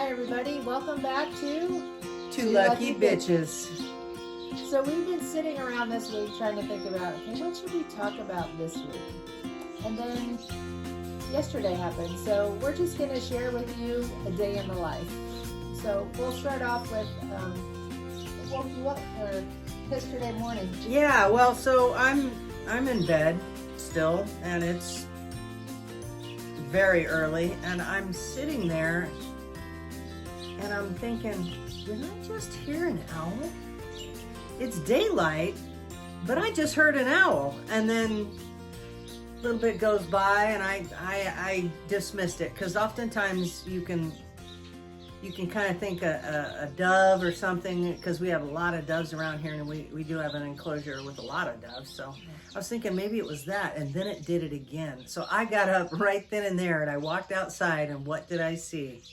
everybody. Welcome back to Two Lucky Bitches. So we've been sitting around this week trying to think about, okay, what should we talk about this week? And then yesterday happened, so we're just going to share with you a day in the life. So we'll start off with what woke you up or yesterday morning. Yeah, well, so I'm in bed still, and it's very early, and I'm sitting there, and I'm thinking, did I just hear an owl? It's daylight, but I just heard an owl, and then a little bit goes by, and I dismissed it, because oftentimes you can kind of think a dove or something, because we have a lot of doves around here, and we do have an enclosure with a lot of doves. So I was thinking maybe it was that, and then it did it again. So I got up right then and there, and I walked outside, and what did I see?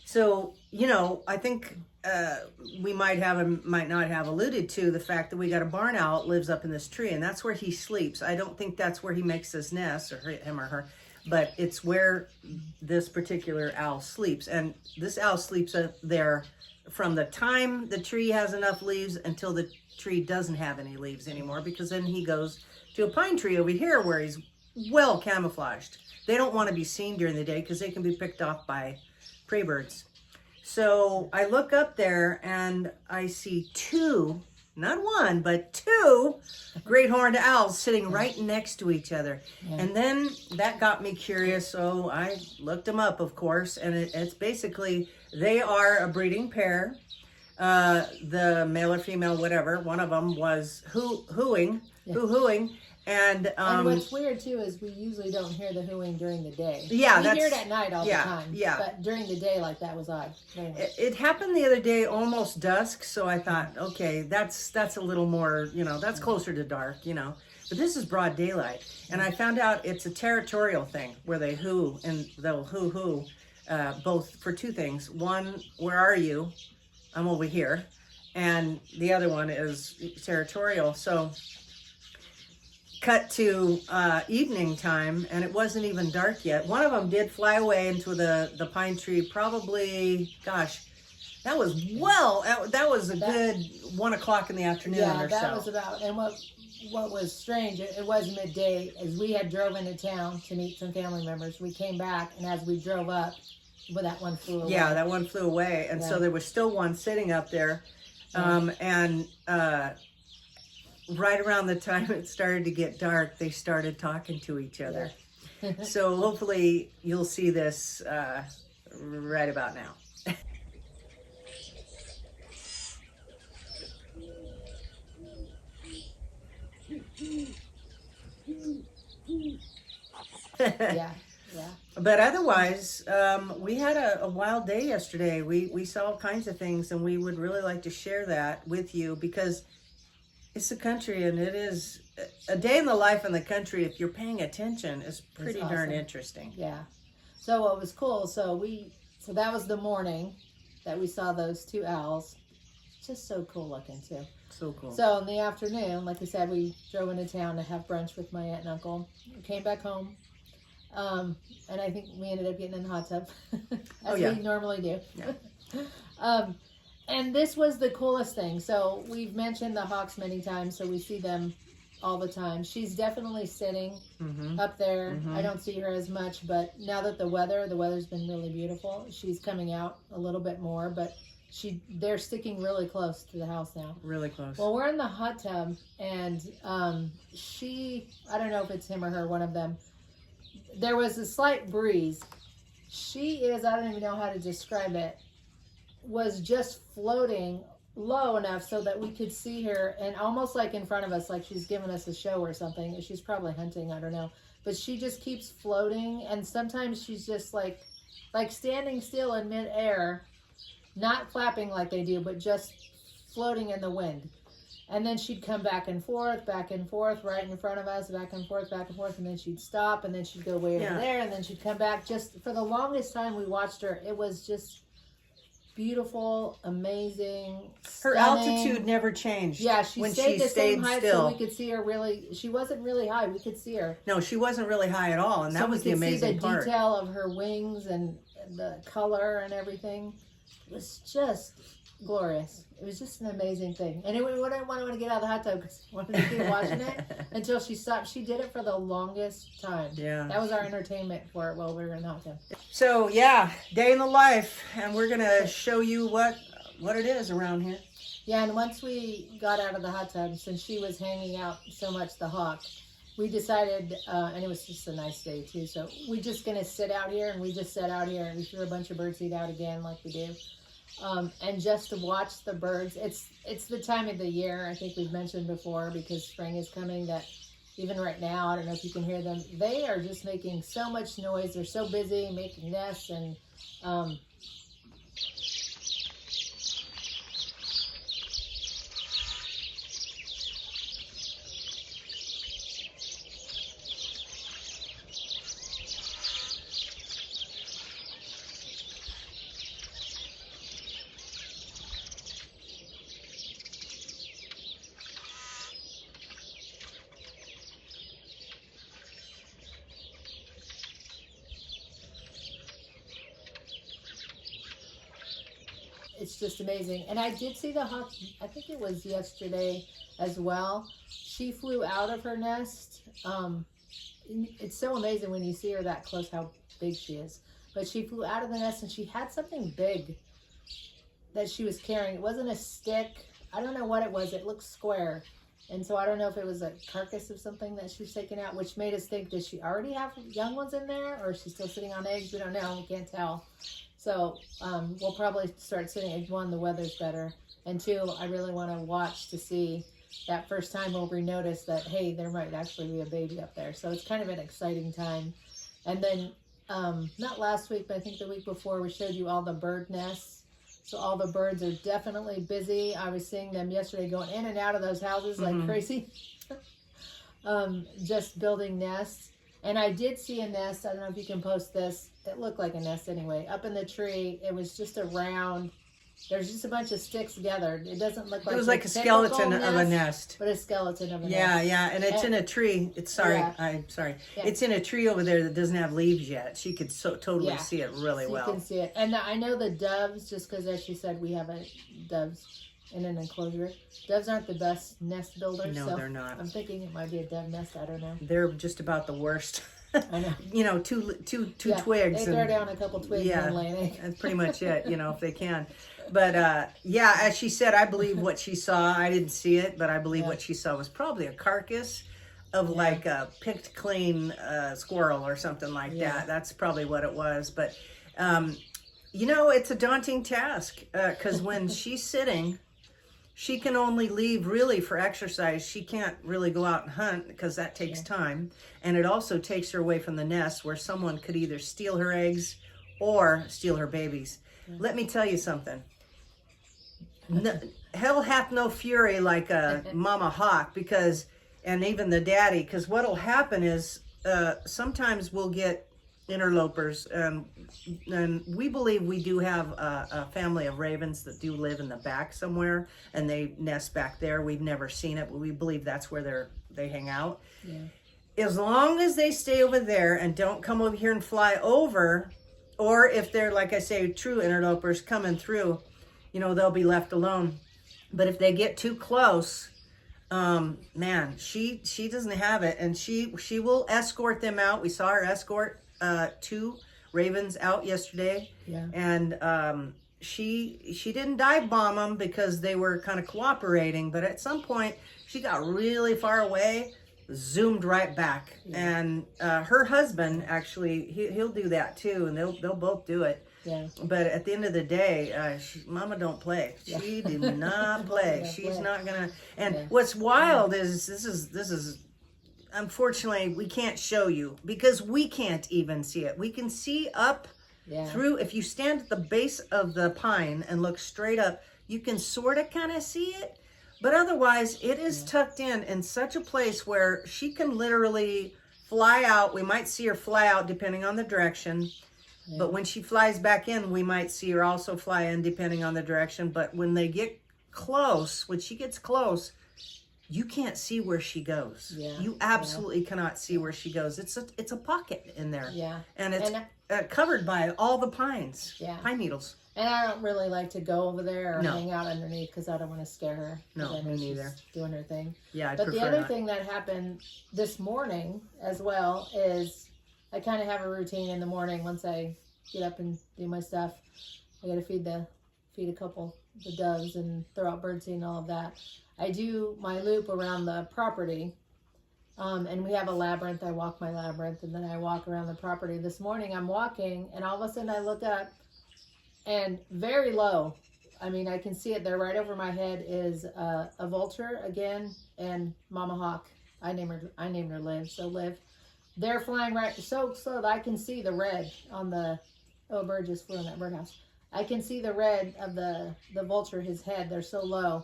So, I think we might not have alluded to the fact that we got a barn owl that lives up in this tree, and that's where he sleeps. I don't think that's where he makes his nest, or him or her, but it's where this particular owl sleeps. And this owl sleeps up there from the time the tree has enough leaves until the tree doesn't have any leaves anymore, because then he goes to a pine tree over here where he's well camouflaged. They don't want to be seen during the day because they can be picked off by prey birds. So I look up there and I see two, not one, but two great horned owls sitting right next to each other. Yeah. And then that got me curious, so I looked them up, of course, and it's basically, they are a breeding pair. The male or female, whatever, one of them was hooing. And what's weird too is we usually don't hear the hooing during the day. Yeah, we hear it at night all the time. Yeah, but during the day, like, that was odd. It happened the other day, almost dusk. So I thought, okay, that's a little more, that's closer to dark, But this is broad daylight, and I found out it's a territorial thing where they hoo, and they'll hoo, both for two things. One, where are you? I'm over here, and the other one is territorial. So. Cut to evening time, and it wasn't even dark yet. One of them did fly away into the pine tree, probably, gosh, that was a good 1 o'clock in the afternoon or so. Yeah, that was about, and what was strange, it was midday, as we had drove into town to meet some family members. We came back, and as we drove up, that one flew away. Yeah, that one flew away, and so there was still one sitting up there, right around the time it started to get dark, they started talking to each other. Yeah. So hopefully you'll see this right about now. Yeah. But otherwise, we had a wild day yesterday. We saw all kinds of things, and we would really like to share that with you, because it's the country, and it is a day in the life in the country, if you're paying attention, is pretty awesome. Darn interesting. Yeah. So what was cool, so that was the morning that we saw those two owls. Just so cool looking too. So cool. So in the afternoon, like I said, we drove into town to have brunch with my aunt and uncle. We came back home. And I think we ended up getting in the hot tub as we normally do. Yeah. And this was the coolest thing. So we've mentioned the hawks many times, so we see them all the time. She's definitely sitting up there. Mm-hmm. I don't see her as much, but now that the weather's been really beautiful, she's coming out a little bit more, but they're sticking really close to the house now. Really close. Well, we're in the hot tub, and I don't know if it's him or her, one of them, there was a slight breeze. I don't even know how to describe it, was just floating low enough so that we could see her, and almost like in front of us, like she's giving us a show or something. She's probably hunting, I don't know, but she just keeps floating, and sometimes she's just like standing still in midair, not flapping like they do, but just floating in the wind. And then she'd come back and forth, right in front of us, back and forth, and then she'd stop, and then she'd go way over there, and then she'd come back. Just for the longest time we watched her, it was just beautiful, amazing, her stunning. altitude never changed. Yeah, she when stayed she the stayed same height, still. so we could see her really. She wasn't really high. We could see her. No, she wasn't really high at all, and that was the amazing part. See the detail of her wings and the color and everything. It was just glorious. It was just an amazing thing. And we didn't want to get out of the hot tub because we wanted to keep watching it until she stopped. She did it for the longest time. Yeah. That was our entertainment for it while we were in the hot tub. So, yeah, day in the life. And we're going to show you what it is around here. Yeah, and once we got out of the hot tub, since she was hanging out so much, the hawk, we decided, and it was just a nice day too, so we're just going to sit out here, and we just sat out here, and we threw a bunch of birdseed out again like we do. And just to watch the birds, it's the time of the year, I think we've mentioned before, because spring is coming, that even right now, I don't know if you can hear them, they are just making so much noise. They're so busy making nests, and it's just amazing. And I did see the hawk, I think it was yesterday as well. She flew out of her nest. It's so amazing when you see her that close how big she is. But she flew out of the nest and she had something big that she was carrying. It wasn't a stick. I don't know what it was. It looked square. And so I don't know if it was a carcass of something that she was taking out, which made us think, does she already have young ones in there? Or is she still sitting on eggs? We don't know. We can't tell. So we'll probably start sitting eggs. One, the weather's better. And two, I really want to watch to see that first time where we notice that, hey, there might actually be a baby up there. So it's kind of an exciting time. And then, not last week, but I think the week before, we showed you all the bird nests. So all the birds are definitely busy. I was seeing them yesterday going in and out of those houses like crazy. Just building nests. And I did see a nest. I don't know if you can post this. It looked like a nest anyway. Up in the tree, it was just a round. There's just a bunch of sticks gathered. It doesn't look like it was like a skeleton of a nest. But a skeleton of a nest. nest. Yeah, and it's in a tree. I'm sorry. Yeah. It's in a tree over there that doesn't have leaves yet. She could totally see it really well. You can see it. And I know the doves, just because as she said, we have doves in an enclosure. Doves aren't the best nest builders. No, they're not. I'm thinking it might be a dove nest. I don't know. They're just about the worst. I know. Two twigs. They throw down a couple twigs and lay an egg. That's pretty much it, if they can. But, as she said, I believe what she saw. I didn't see it, but I believe what she saw was probably a carcass of like a picked clean squirrel or something like that. That's probably what it was. But, it's a daunting task because when she's sitting, she can only leave really for exercise. She can't really go out and hunt because that takes time. And it also takes her away from the nest where someone could either steal her eggs or steal her babies. Let me tell you something. Hell hath no fury like a mama hawk and even the daddy, because what'll happen is sometimes we'll get interlopers, and we believe we do have a family of ravens that do live in the back somewhere, and they nest back there. We've never seen it, but we believe that's where they hang out. As long as they stay over there and don't come over here and fly over, or if they're, like I say, true interlopers coming through, they'll be left alone. But if they get too close, she doesn't have it, and she will escort them out. We saw her escort 2 ravens out yesterday, and she didn't dive bomb them because they were kind of cooperating, but at some point she got really far away, zoomed right back, and her husband actually he'll do that too, and they'll both do it. But at the end of the day, Mama don't play. She did not play. She's not gonna. And what's wild is this is unfortunately we can't show you because we can't even see it. We can see up through. If you stand at the base of the pine and look straight up, you can sort of kind of see it. But otherwise, it is tucked in such a place where she can literally fly out. We might see her fly out depending on the direction. Yeah. But when she flies back in, we might see her also fly in depending on the direction. But when they get close, when she gets close, you can't see where she goes. Yeah. You absolutely cannot see where she goes. It's a pocket in there. Yeah. And it's covered by all the pines. Yeah. Pine needles. And I don't really like to go over there or hang out underneath because I don't want to scare her. No, me neither. Doing her thing. Yeah, But the other thing that happened this morning as well is I kind of have a routine in the morning once I get up and do my stuff. I got to feed a couple the doves and throw out birdseed and all of that. I do my loop around the property. And we have a labyrinth. I walk my labyrinth and then I walk around the property. This morning I'm walking and all of a sudden I look up and very low. I mean, I can see it there right over my head is a vulture again and Mama Hawk. I named her Liv. So Liv, they're flying right so slow that I can see the red on the, a bird just flew in that birdhouse. I can see the red of the vulture, his head. They're so low.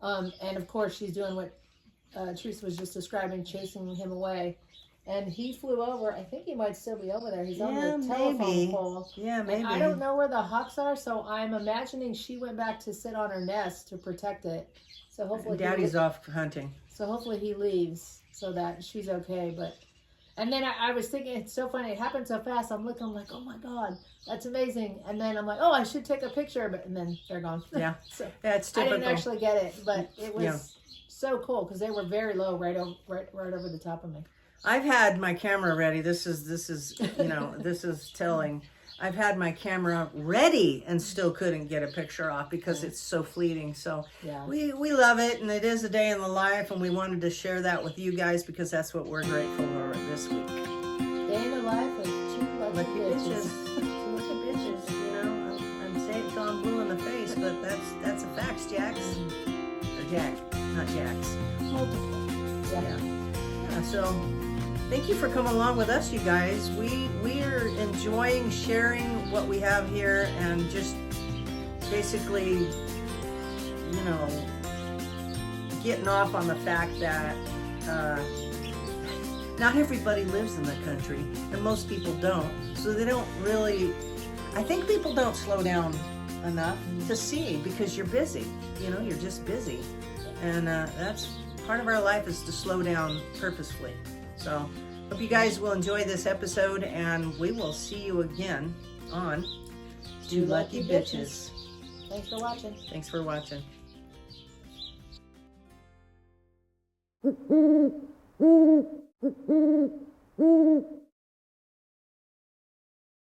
And of course she's doing what Teresa was just describing, chasing him away. And he flew over. I think he might still be over there. He's on the telephone pole. Yeah, maybe. And I don't know where the hawks are, so I'm imagining she went back to sit on her nest to protect it. So hopefully Daddy's off hunting. So hopefully he leaves so that she's okay. But and then I was thinking, it's so funny. It happened so fast. I'm looking, I'm like, oh my God, that's amazing. And then I'm like, oh, I should take a picture. But and then they're gone. Yeah. So yeah, it's typical. I didn't actually get it, but it was so cool because they were very low, right over the top of me. I've had my camera ready. This is you know, this is telling. I've had my camera ready and still couldn't get a picture off because it's so fleeting. So we love it, and it is a day in the life, and we wanted to share that with you guys because that's what we're grateful for this week. Day in the life of two lucky bitches. Two lucky bitches. You know, I'm saying till I'm blue in the face, but that's a fact, Jax. Or Jack, not Jax. Multiple. Yeah. So thank you for coming along with us, you guys. We are enjoying sharing what we have here and just basically, you know, getting off on the fact that not everybody lives in the country, and most people don't. So they don't really, I think people don't slow down enough to see because you're busy. You know, you're just busy. And that's part of our life is to slow down purposefully. So hope you guys will enjoy this episode, and we will see you again on Two Lucky Bitches. Thanks for watching. Thanks for watching.